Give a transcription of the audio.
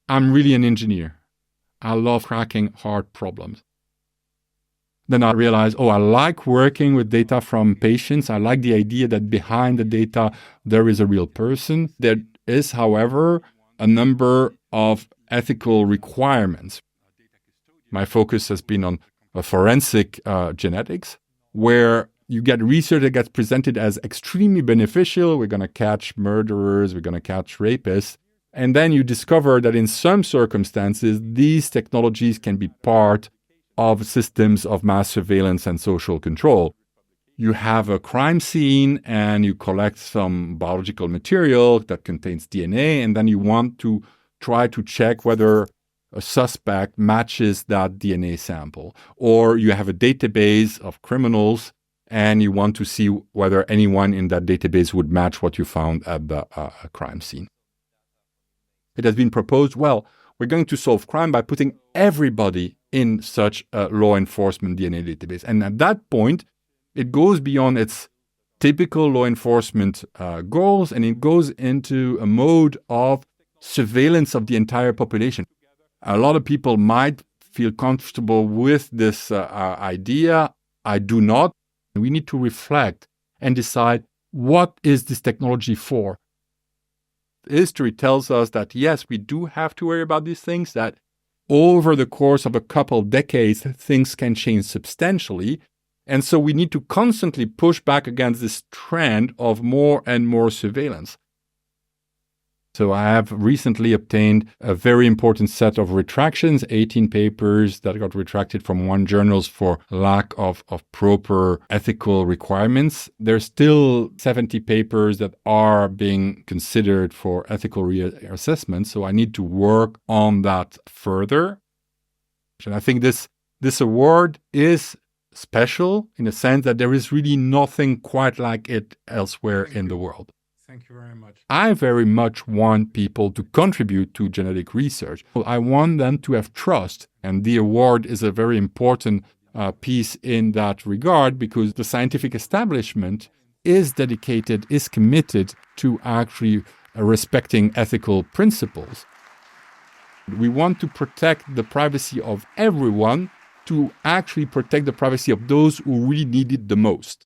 I'm really an engineer. I love cracking hard problems. Then I realized, I like working with data from patients. I like the idea that behind the data, there is a real person. There is, however, a number of ethical requirements. My focus has been on forensic genetics, where you get research that gets presented as extremely beneficial. We're going to catch murderers, we're going to catch rapists. And then you discover that in some circumstances, these technologies can be part of systems of mass surveillance and social control. You have a crime scene and you collect some biological material that contains DNA, and then you want to try to check whether a suspect matches that DNA sample. Or you have a database of criminals and you want to see whether anyone in that database would match what you found at the crime scene. It has been proposed, we're going to solve crime by putting everybody in such a law enforcement DNA database. And at that point, it goes beyond its typical law enforcement goals, and it goes into a mode of surveillance of the entire population. A lot of people might feel comfortable with this idea. I do not. We need to reflect and decide, what is this technology for? History tells us that, yes, we do have to worry about these things, that over the course of a couple of decades, things can change substantially. And so we need to constantly push back against this trend of more and more surveillance. So I have recently obtained a very important set of retractions, 18 papers that got retracted from one journals for lack of proper ethical requirements. There's still 70 papers that are being considered for ethical reassessment, so I need to work on that further. And I think this award is special in a sense that there is really nothing quite like it elsewhere in the world. Thank you very much. I very much want people to contribute to genetic research. I want them to have trust, and the award is a very important piece in that regard, because the scientific establishment is dedicated, is committed to actually respecting ethical principles. We want to protect the privacy of everyone, to actually protect the privacy of those who really need it the most.